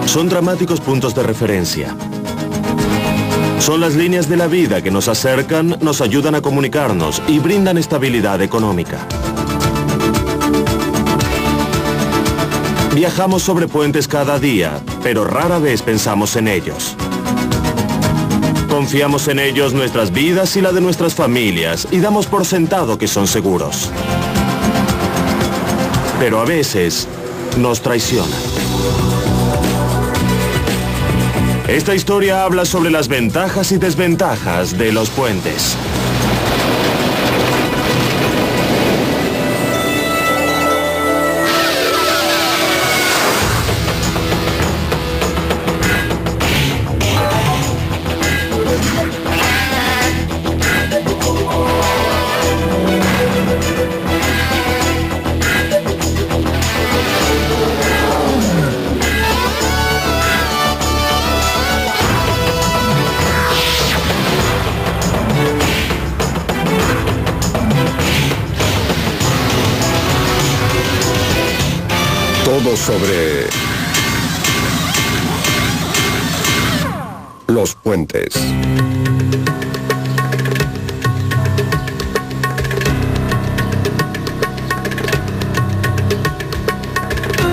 Son dramáticos puntos de referencia. Son las líneas de la vida que nos acercan, nos ayudan a comunicarnos y brindan estabilidad económica. Viajamos sobre puentes cada día, pero rara vez pensamos en ellos. Confiamos en ellos nuestras vidas y la de nuestras familias y damos por sentado que son seguros. Pero a veces nos traicionan. Esta historia habla sobre las ventajas y desventajas de los puentes. Todo sobre los puentes.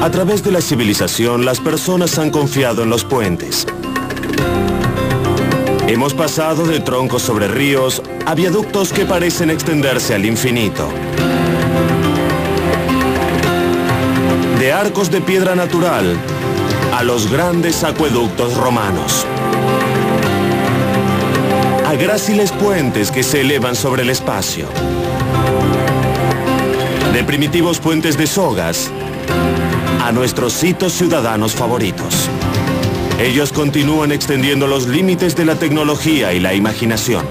A través de la civilización, las personas han confiado en los puentes. Hemos pasado de troncos sobre ríos a viaductos que parecen extenderse al infinito. De arcos de piedra natural a los grandes acueductos romanos. A gráciles puentes que se elevan sobre el espacio. De primitivos puentes de sogas a nuestros hitos ciudadanos favoritos. Ellos continúan extendiendo los límites de la tecnología y la imaginación.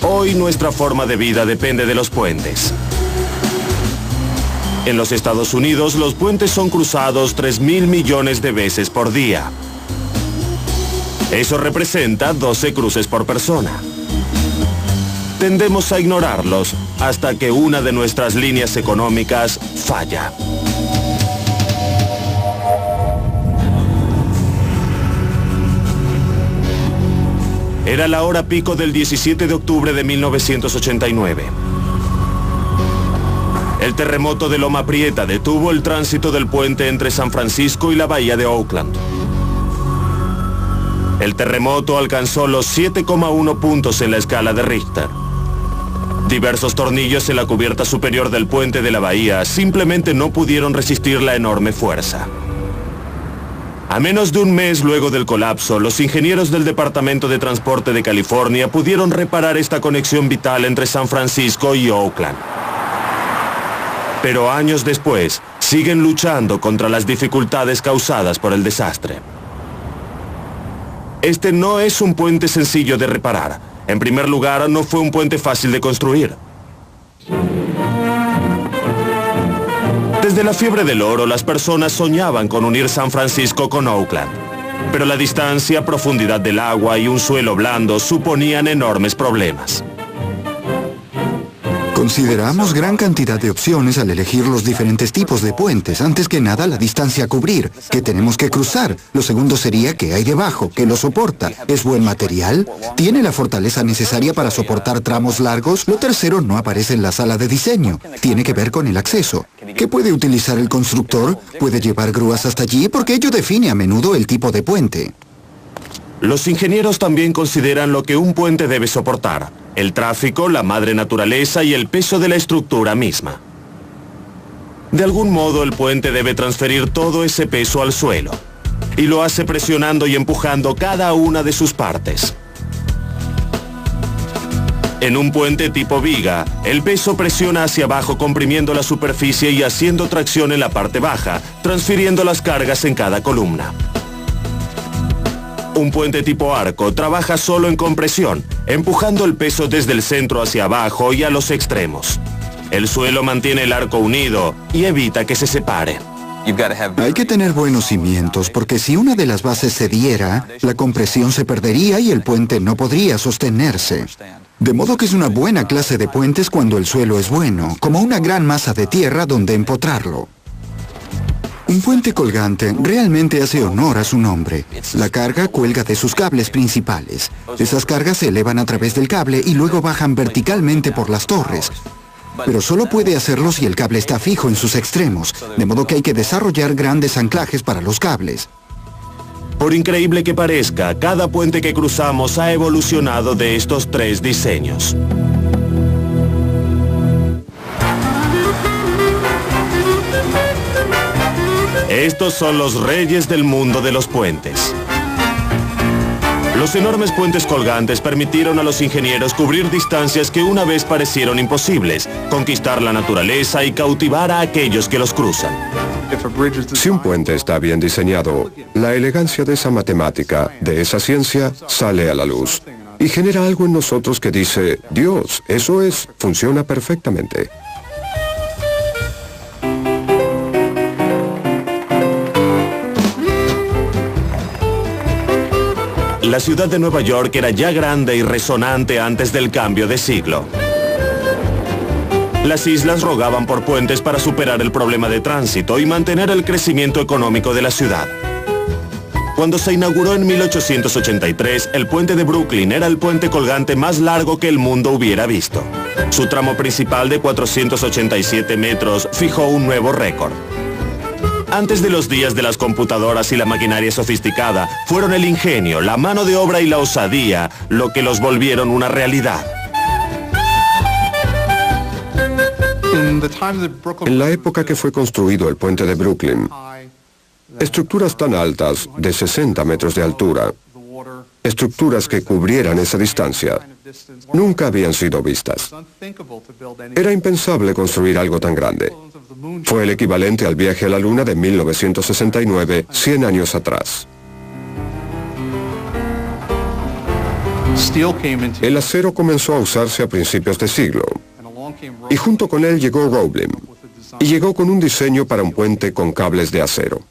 Hoy nuestra forma de vida depende de los puentes. En los Estados Unidos, los puentes son cruzados 3.000 millones de veces por día. Eso representa 12 cruces por persona. Tendemos a ignorarlos hasta que una de nuestras líneas económicas falla. Era la hora pico del 17 de octubre de 1989. El terremoto de Loma Prieta detuvo el tránsito del puente entre San Francisco y la bahía de Oakland. El terremoto alcanzó los 7,1 puntos en la escala de Richter. Diversos tornillos en la cubierta superior del puente de la bahía simplemente no pudieron resistir la enorme fuerza. A menos de un mes luego del colapso, los ingenieros del Departamento de Transporte de California pudieron reparar esta conexión vital entre San Francisco y Oakland. Pero años después, siguen luchando contra las dificultades causadas por el desastre. Este no es un puente sencillo de reparar. En primer lugar, no fue un puente fácil de construir. Desde la fiebre del oro, las personas soñaban con unir San Francisco con Oakland. Pero la distancia, profundidad del agua y un suelo blando suponían enormes problemas. Consideramos gran cantidad de opciones al elegir los diferentes tipos de puentes. Antes que nada, la distancia a cubrir, que tenemos que cruzar. Lo segundo sería qué hay debajo, qué lo soporta. ¿Es buen material? ¿Tiene la fortaleza necesaria para soportar tramos largos? Lo tercero no aparece en la sala de diseño. Tiene que ver con el acceso. ¿Qué puede utilizar el constructor? ¿Puede llevar grúas hasta allí? Porque ello define a menudo el tipo de puente. Los ingenieros también consideran lo que un puente debe soportar: el tráfico, la madre naturaleza y el peso de la estructura misma. De algún modo, el puente debe transferir todo ese peso al suelo, y lo hace presionando y empujando cada una de sus partes. En un puente tipo viga, el peso presiona hacia abajo comprimiendo la superficie y haciendo tracción en la parte baja, transfiriendo las cargas en cada columna. Un puente tipo arco trabaja solo en compresión, empujando el peso desde el centro hacia abajo y a los extremos. El suelo mantiene el arco unido y evita que se separe. Hay que tener buenos cimientos, porque si una de las bases cediera, la compresión se perdería y el puente no podría sostenerse. De modo que es una buena clase de puentes cuando el suelo es bueno, como una gran masa de tierra donde empotrarlo. Un puente colgante realmente hace honor a su nombre. La carga cuelga de sus cables principales. Esas cargas se elevan a través del cable y luego bajan verticalmente por las torres. Pero solo puede hacerlo si el cable está fijo en sus extremos, de modo que hay que desarrollar grandes anclajes para los cables. Por increíble que parezca, cada puente que cruzamos ha evolucionado de estos tres diseños. Estos son los reyes del mundo de los puentes. Los enormes puentes colgantes permitieron a los ingenieros cubrir distancias que una vez parecieron imposibles, conquistar la naturaleza y cautivar a aquellos que los cruzan. Si un puente está bien diseñado, la elegancia de esa matemática, de esa ciencia, sale a la luz y genera algo en nosotros que dice, Dios, eso es, funciona perfectamente. La ciudad de Nueva York era ya grande y resonante antes del cambio de siglo. Las islas rogaban por puentes para superar el problema de tránsito y mantener el crecimiento económico de la ciudad. Cuando se inauguró en 1883, el puente de Brooklyn era el puente colgante más largo que el mundo hubiera visto. Su tramo principal de 487 metros fijó un nuevo récord. Antes de los días de las computadoras y la maquinaria sofisticada, fueron el ingenio, la mano de obra y la osadía lo que los volvieron una realidad. En la época que fue construido el puente de Brooklyn, estructuras tan altas, de 60 metros de altura, estructuras que cubrieran esa distancia, nunca habían sido vistas. Era impensable construir algo tan grande. Fue el equivalente al viaje a la Luna de 1969, 100 años atrás. El acero comenzó a usarse a principios de siglo, y junto con él llegó Roebling, y llegó con un diseño para un puente con cables de acero.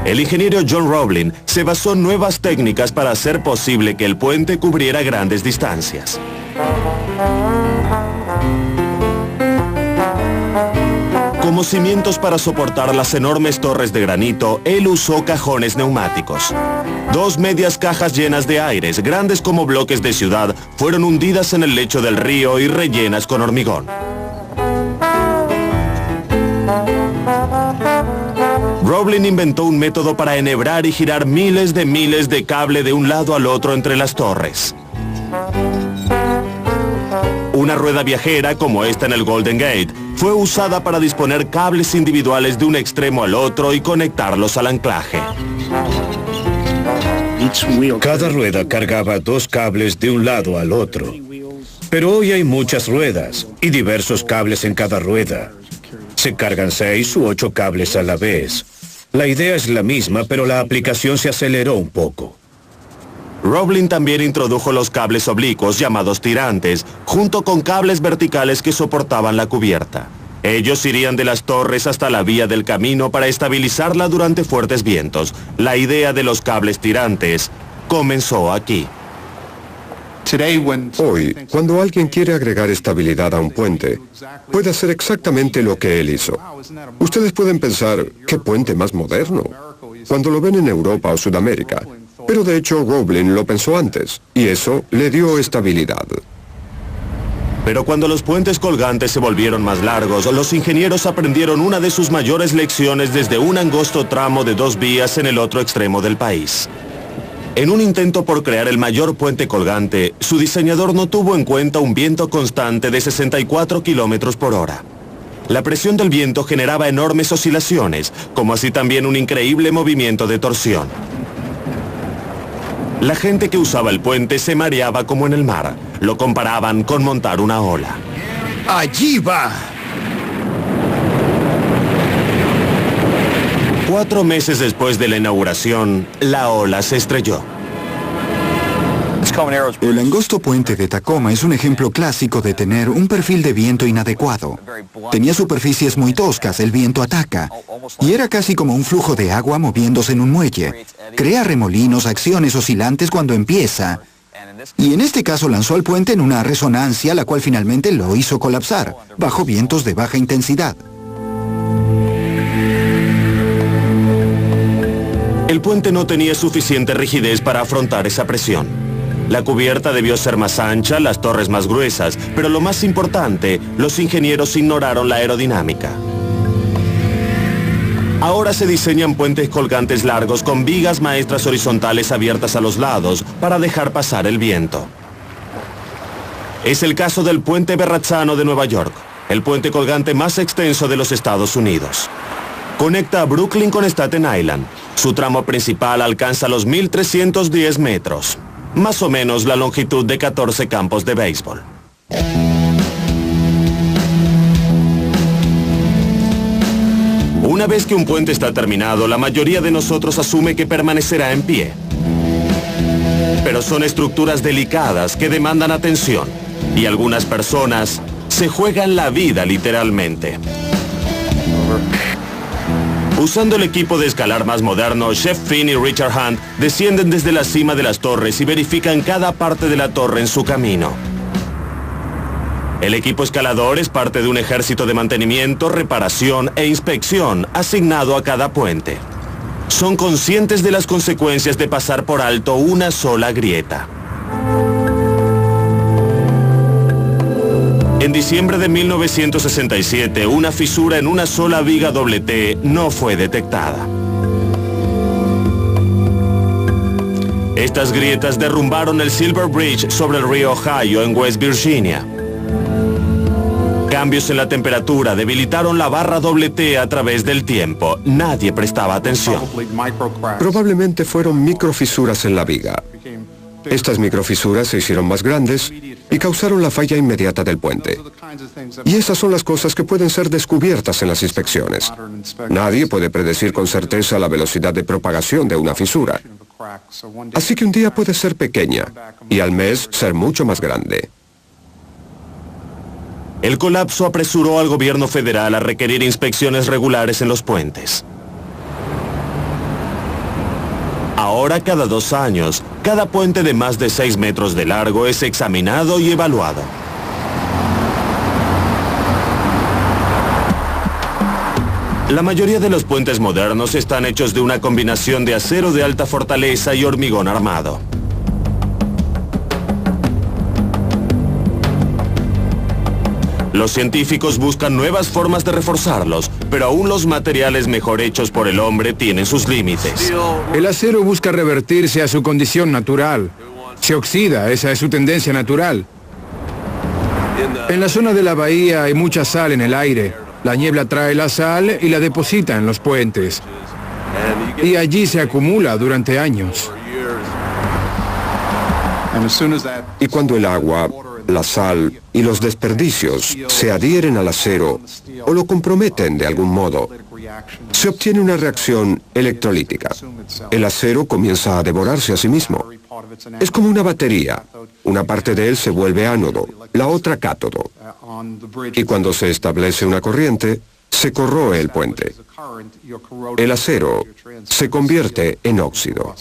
El ingeniero John Roebling se basó en nuevas técnicas para hacer posible que el puente cubriera grandes distancias. Como cimientos para soportar las enormes torres de granito, él usó cajones neumáticos. Dos medias cajas llenas de aires, grandes como bloques de ciudad, fueron hundidas en el lecho del río y rellenas con hormigón. Roebling inventó un método para enhebrar y girar miles de cable de un lado al otro entre las torres. Una rueda viajera, como esta en el Golden Gate, fue usada para disponer cables individuales de un extremo al otro y conectarlos al anclaje. Cada rueda cargaba dos cables de un lado al otro. Pero hoy hay muchas ruedas y diversos cables en cada rueda. Se cargan 6 u 8 cables a la vez. La idea es la misma, pero la aplicación se aceleró un poco. Roebling también introdujo los cables oblicuos, llamados tirantes, junto con cables verticales que soportaban la cubierta. Ellos irían de las torres hasta la vía del camino para estabilizarla durante fuertes vientos. La idea de los cables tirantes comenzó aquí. Hoy, cuando alguien quiere agregar estabilidad a un puente, puede hacer exactamente lo que él hizo. Ustedes pueden pensar, ¿qué puente más moderno?, cuando lo ven en Europa o Sudamérica. Pero de hecho Roebling lo pensó antes, y eso le dio estabilidad. Pero cuando los puentes colgantes se volvieron más largos, los ingenieros aprendieron una de sus mayores lecciones desde un angosto tramo de 2 vías en el otro extremo del país. En un intento por crear el mayor puente colgante, su diseñador no tuvo en cuenta un viento constante de 64 kilómetros por hora. La presión del viento generaba enormes oscilaciones, como así también un increíble movimiento de torsión. La gente que usaba el puente se mareaba como en el mar. Lo comparaban con montar una ola. ¡Allí va! 4 meses después de la inauguración, la ola se estrelló. El angosto puente de Tacoma es un ejemplo clásico de tener un perfil de viento inadecuado. Tenía superficies muy toscas, el viento ataca, y era casi como un flujo de agua moviéndose en un muelle. Crea remolinos, acciones oscilantes cuando empieza, y en este caso lanzó al puente en una resonancia, la cual finalmente lo hizo colapsar, bajo vientos de baja intensidad. El puente no tenía suficiente rigidez para afrontar esa presión. La cubierta debió ser más ancha, las torres más gruesas, pero lo más importante, los ingenieros ignoraron la aerodinámica. Ahora se diseñan puentes colgantes largos con vigas maestras horizontales abiertas a los lados para dejar pasar el viento. Es el caso del puente Verrazzano de Nueva York, el puente colgante más extenso de los Estados Unidos. Conecta a Brooklyn con Staten Island. Su tramo principal alcanza los 1.310 metros, más o menos la longitud de 14 campos de béisbol. Una vez que un puente está terminado, la mayoría de nosotros asume que permanecerá en pie. Pero son estructuras delicadas que demandan atención, y algunas personas se juegan la vida literalmente. Usando el equipo de escalar más moderno, Chef Finn y Richard Hunt descienden desde la cima de las torres y verifican cada parte de la torre en su camino. El equipo escalador es parte de un ejército de mantenimiento, reparación e inspección asignado a cada puente. Son conscientes de las consecuencias de pasar por alto una sola grieta. En diciembre de 1967, una fisura en una sola viga doble T no fue detectada. Estas grietas derrumbaron el Silver Bridge sobre el río Ohio en West Virginia. Cambios en la temperatura debilitaron la barra doble T a través del tiempo. Nadie prestaba atención. Probablemente fueron microfisuras en la viga. Estas microfisuras se hicieron más grandes y causaron la falla inmediata del puente. Y esas son las cosas que pueden ser descubiertas en las inspecciones. Nadie puede predecir con certeza la velocidad de propagación de una fisura. Así que un día puede ser pequeña y al mes ser mucho más grande. El colapso apresuró al gobierno federal a requerir inspecciones regulares en los puentes. Ahora, cada 2 años, cada puente de más de 6 metros de largo es examinado y evaluado. La mayoría de los puentes modernos están hechos de una combinación de acero de alta fortaleza y hormigón armado. Los científicos buscan nuevas formas de reforzarlos, pero aún los materiales mejor hechos por el hombre tienen sus límites. El acero busca revertirse a su condición natural. Se oxida, esa es su tendencia natural. En la zona de la bahía hay mucha sal en el aire. La niebla trae la sal y la deposita en los puentes. Y allí se acumula durante años. Y cuando el agua, la sal y los desperdicios se adhieren al acero o lo comprometen de algún modo, se obtiene una reacción electrolítica. El acero comienza a devorarse a sí mismo. Es como una batería. Una parte de él se vuelve ánodo, la otra cátodo. Y cuando se establece una corriente, se corroe el puente. El acero se convierte en óxido.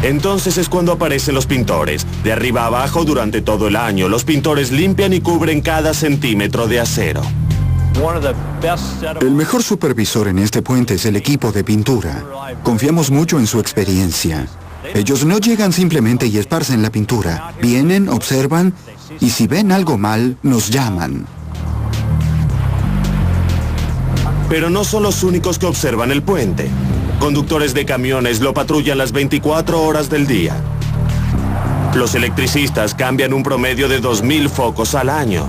Entonces es cuando aparecen los pintores. De arriba a abajo, durante todo el año, los pintores limpian y cubren cada centímetro de acero. El mejor supervisor en este puente es el equipo de pintura. Confiamos mucho en su experiencia. Ellos no llegan simplemente y esparcen la pintura. Vienen, observan y si ven algo mal, nos llaman. Pero no son los únicos que observan el puente. Conductores de camiones lo patrullan las 24 horas del día. Los electricistas cambian un promedio de 2.000 focos al año.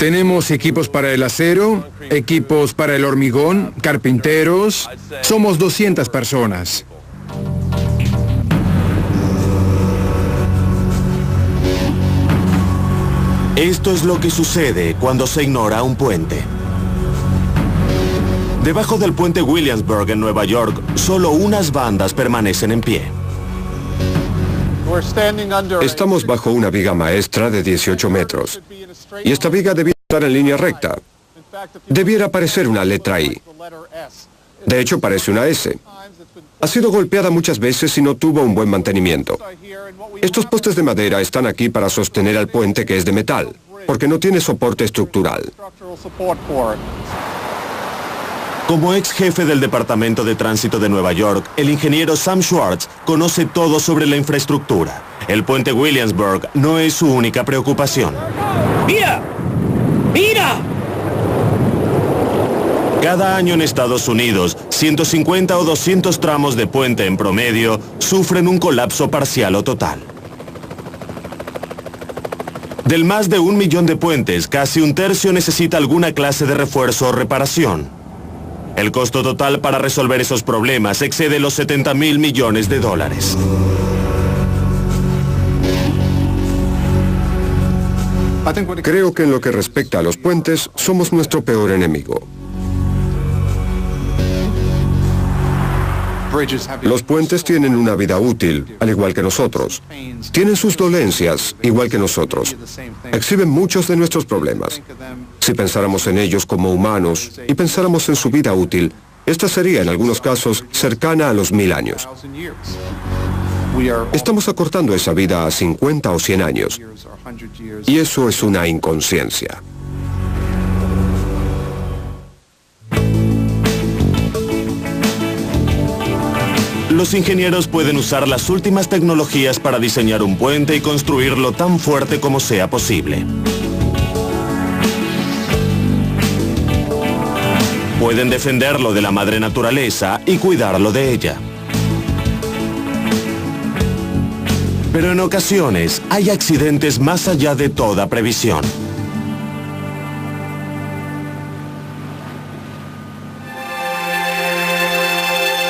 Tenemos equipos para el acero, equipos para el hormigón, carpinteros. Somos 200 personas. Esto es lo que sucede cuando se ignora un puente. Debajo del puente Williamsburg en Nueva York, solo unas bandas permanecen en pie. Estamos bajo una viga maestra de 18 metros. Y esta viga debiera estar en línea recta. Debiera parecer una letra I. De hecho, parece una S. Ha sido golpeada muchas veces y no tuvo un buen mantenimiento. Estos postes de madera están aquí para sostener al puente, que es de metal, porque no tiene soporte estructural. Como ex jefe del Departamento de Tránsito de Nueva York, el ingeniero Sam Schwartz conoce todo sobre la infraestructura. El puente Williamsburg no es su única preocupación. ¡Mira! ¡Mira! Cada año en Estados Unidos, 150 o 200 tramos de puente en promedio sufren un colapso parcial o total. Del más de 1 millón de puentes, casi un tercio necesita alguna clase de refuerzo o reparación. El costo total para resolver esos problemas excede los 70.000 millones de dólares. Creo que en lo que respecta a los puentes, somos nuestro peor enemigo. Los puentes tienen una vida útil, al igual que nosotros. Tienen sus dolencias, igual que nosotros. Exhiben muchos de nuestros problemas. Si pensáramos en ellos como humanos y pensáramos en su vida útil, esta sería en algunos casos cercana a los 1000 años. Estamos acortando esa vida a 50 o 100 años. Y eso es una inconsciencia. Los ingenieros pueden usar las últimas tecnologías para diseñar un puente y construirlo tan fuerte como sea posible. Pueden defenderlo de la madre naturaleza y cuidarlo de ella. Pero en ocasiones hay accidentes más allá de toda previsión.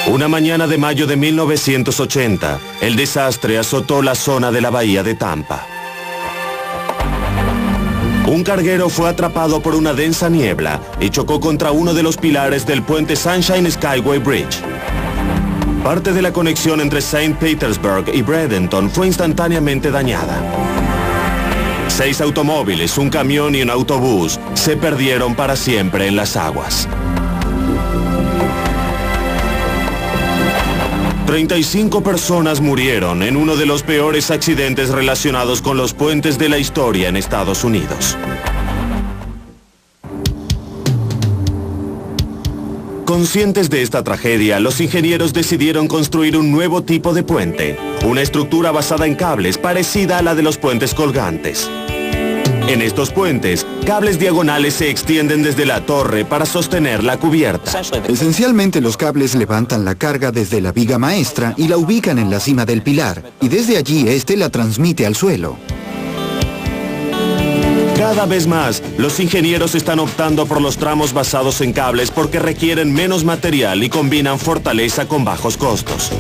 Una mañana de mayo de 1980, el desastre azotó la zona de la bahía de Tampa. Un carguero fue atrapado por una densa niebla y chocó contra uno de los pilares del puente Sunshine Skyway Bridge. Parte de la conexión entre St. Petersburg y Bradenton fue instantáneamente dañada. 6 automóviles, un camión y un autobús se perdieron para siempre en las aguas. 35 personas murieron en uno de los peores accidentes relacionados con los puentes de la historia en Estados Unidos. Conscientes de esta tragedia, los ingenieros decidieron construir un nuevo tipo de puente, una estructura basada en cables parecida a la de los puentes colgantes. En estos puentes, cables diagonales se extienden desde la torre para sostener la cubierta. Esencialmente los cables levantan la carga desde la viga maestra y la ubican en la cima del pilar, y desde allí este la transmite al suelo. Cada vez más, los ingenieros están optando por los tramos basados en cables porque requieren menos material y combinan fortaleza con bajos costos.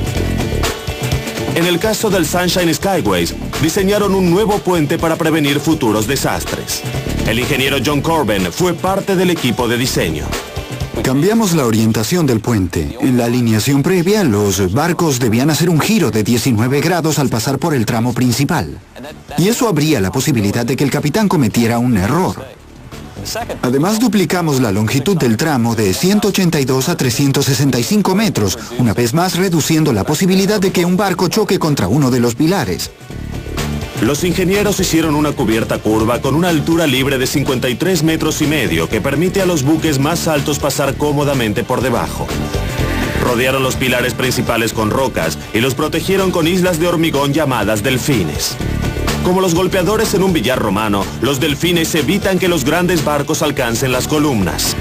En el caso del Sunshine Skyways, diseñaron un nuevo puente para prevenir futuros desastres. El ingeniero John Corbin fue parte del equipo de diseño. Cambiamos la orientación del puente. En la alineación previa, los barcos debían hacer un giro de 19 grados al pasar por el tramo principal. Y eso abría la posibilidad de que el capitán cometiera un error. Además, duplicamos la longitud del tramo de 182 a 365 metros, una vez más reduciendo la posibilidad de que un barco choque contra uno de los pilares. Los ingenieros hicieron una cubierta curva con una altura libre de 53 metros y medio que permite a los buques más altos pasar cómodamente por debajo. Rodearon los pilares principales con rocas y los protegieron con islas de hormigón llamadas delfines. Como los golpeadores en un billar romano, los delfines evitan que los grandes barcos alcancen las columnas.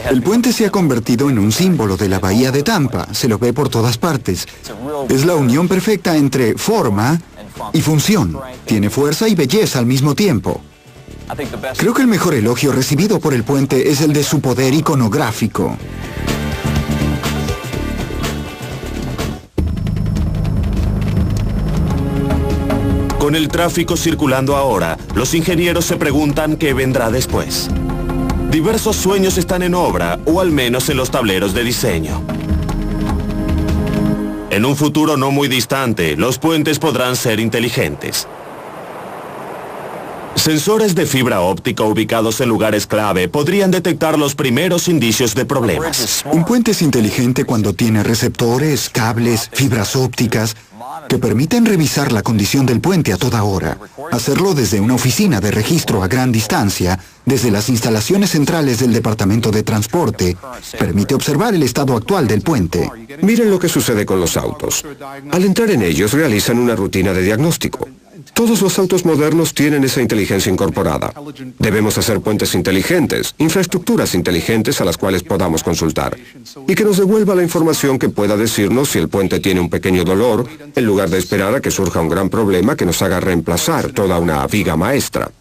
El puente se ha convertido en un símbolo de la bahía de Tampa. Se lo ve por todas partes. Es la unión perfecta entre forma y función. Tiene fuerza y belleza al mismo tiempo. Creo que el mejor elogio recibido por el puente es el de su poder iconográfico. Con el tráfico circulando ahora, los ingenieros se preguntan qué vendrá después. Diversos sueños están en obra, o al menos en los tableros de diseño. En un futuro no muy distante, los puentes podrán ser inteligentes. Sensores de fibra óptica ubicados en lugares clave podrían detectar los primeros indicios de problemas. Un puente es inteligente cuando tiene receptores, cables, fibras ópticas, que permiten revisar la condición del puente a toda hora. Hacerlo desde una oficina de registro a gran distancia, desde las instalaciones centrales del Departamento de Transporte, permite observar el estado actual del puente. Miren lo que sucede con los autos. Al entrar en ellos realizan una rutina de diagnóstico. Todos los autos modernos tienen esa inteligencia incorporada. Debemos hacer puentes inteligentes, infraestructuras inteligentes a las cuales podamos consultar, y que nos devuelva la información que pueda decirnos si el puente tiene un pequeño dolor, en lugar de esperar a que surja un gran problema que nos haga reemplazar toda una viga maestra.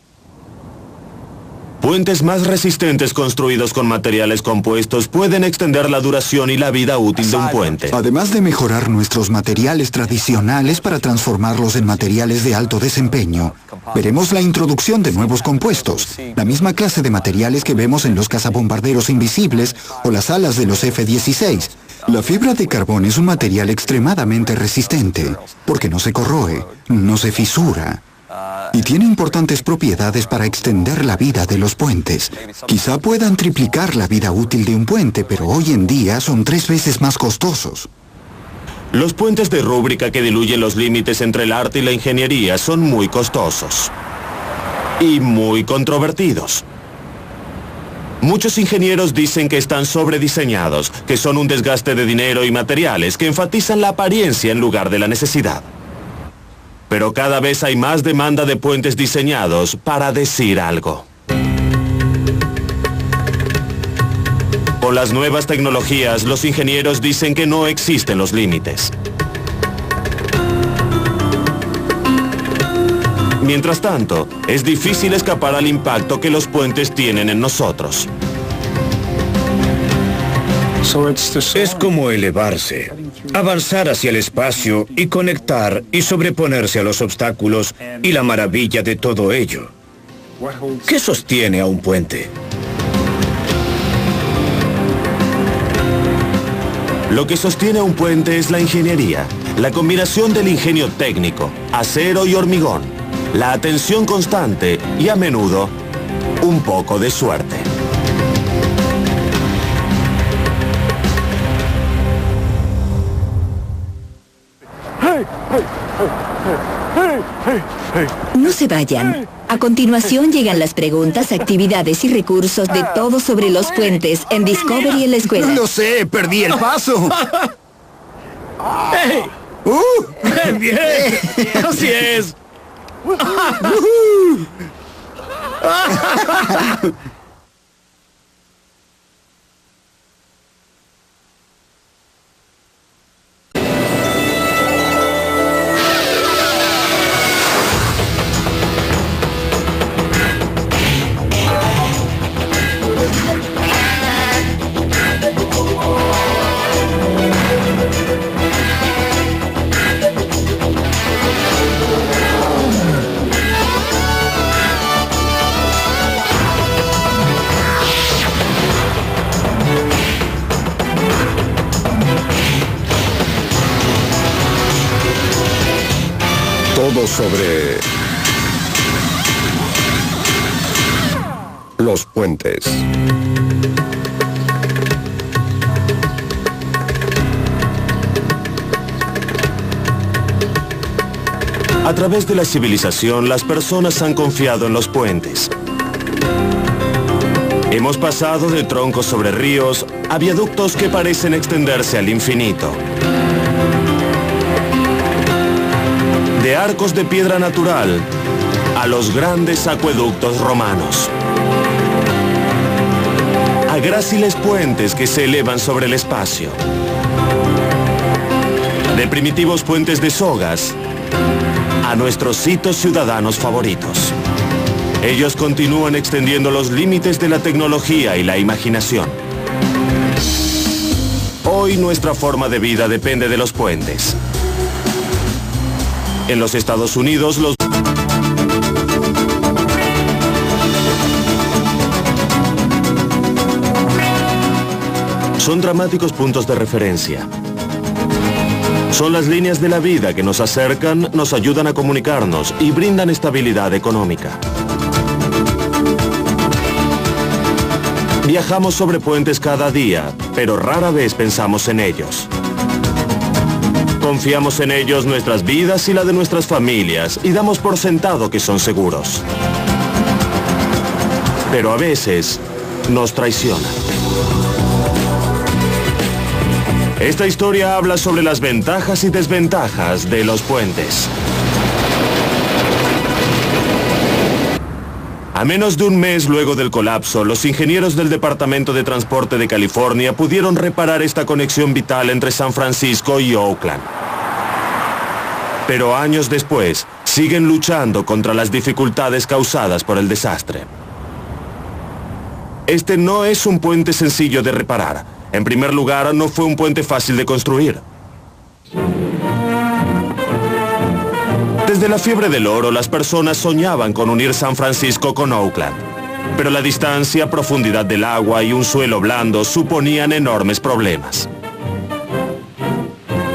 Puentes más resistentes construidos con materiales compuestos pueden extender la duración y la vida útil de un puente. Además de mejorar nuestros materiales tradicionales para transformarlos en materiales de alto desempeño, veremos la introducción de nuevos compuestos, la misma clase de materiales que vemos en los cazabombarderos invisibles o las alas de los F-16. La fibra de carbón es un material extremadamente resistente, porque no se corroe, no se fisura, y tiene importantes propiedades para extender la vida de los puentes. Quizá puedan triplicar la vida útil de un puente, pero hoy en día son 3 veces más costosos. Los puentes de rúbrica que diluyen los límites entre el arte y la ingeniería son muy costosos y muy controvertidos. Muchos ingenieros dicen que están sobrediseñados, que son un desgaste de dinero y materiales, que enfatizan la apariencia en lugar de la necesidad. Pero cada vez hay más demanda de puentes diseñados para decir algo. Con las nuevas tecnologías, los ingenieros dicen que no existen los límites. Mientras tanto, es difícil escapar al impacto que los puentes tienen en nosotros. Es como elevarse, avanzar hacia el espacio y conectar y sobreponerse a los obstáculos y la maravilla de todo ello. ¿Qué sostiene a un puente? Lo que sostiene a un puente es la ingeniería, la combinación del ingenio técnico, acero y hormigón, la atención constante y a menudo un poco de suerte. No se vayan. A continuación llegan las preguntas, actividades y recursos de todo sobre los puentes en Discovery en la escuela. Lo sé, perdí el paso. ¡Hey! ¡Bien! ¡Así es! Todo sobre los puentes. A través de la civilización, las personas han confiado en los puentes. Hemos pasado de troncos sobre ríos a viaductos que parecen extenderse al infinito. De arcos de piedra natural a los grandes acueductos romanos. A gráciles puentes que se elevan sobre el espacio. De primitivos puentes de sogas a nuestros hitos ciudadanos favoritos. Ellos continúan extendiendo los límites de la tecnología y la imaginación. Hoy nuestra forma de vida depende de los puentes. En los Estados Unidos, los son dramáticos puntos de referencia. Son las líneas de la vida que nos acercan, nos ayudan a comunicarnos y brindan estabilidad económica. Viajamos sobre puentes cada día, pero rara vez pensamos en ellos. Confiamos en ellos nuestras vidas y la de nuestras familias y damos por sentado que son seguros. Pero a veces nos traicionan. Esta historia habla sobre las ventajas y desventajas de los puentes. A menos de un mes luego del colapso, los ingenieros del Departamento de Transporte de California pudieron reparar esta conexión vital entre San Francisco y Oakland. Pero años después, siguen luchando contra las dificultades causadas por el desastre. Este no es un puente sencillo de reparar. En primer lugar, no fue un puente fácil de construir. Desde la fiebre del oro, las personas soñaban con unir San Francisco con Oakland. Pero la distancia, profundidad del agua y un suelo blando suponían enormes problemas.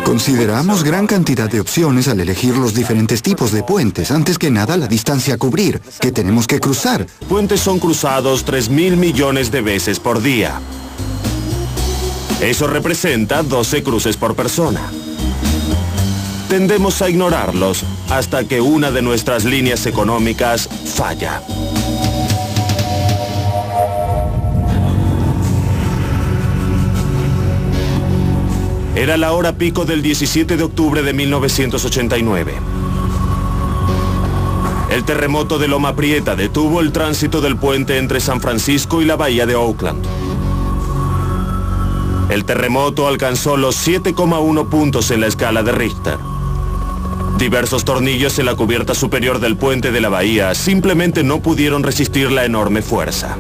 Consideramos gran cantidad de opciones al elegir los diferentes tipos de puentes. Antes que nada, la distancia a cubrir, que tenemos que cruzar. Puentes son cruzados 3.000 millones de veces por día. Eso representa 12 cruces por persona. Tendemos a ignorarlos hasta que una de nuestras líneas económicas falla. Era la hora pico del 17 de octubre de 1989. El terremoto de Loma Prieta detuvo el tránsito del puente entre San Francisco y la bahía de Oakland. El terremoto alcanzó los 7,1 puntos en la escala de Richter. Diversos tornillos en la cubierta superior del puente de la bahía simplemente no pudieron resistir la enorme fuerza.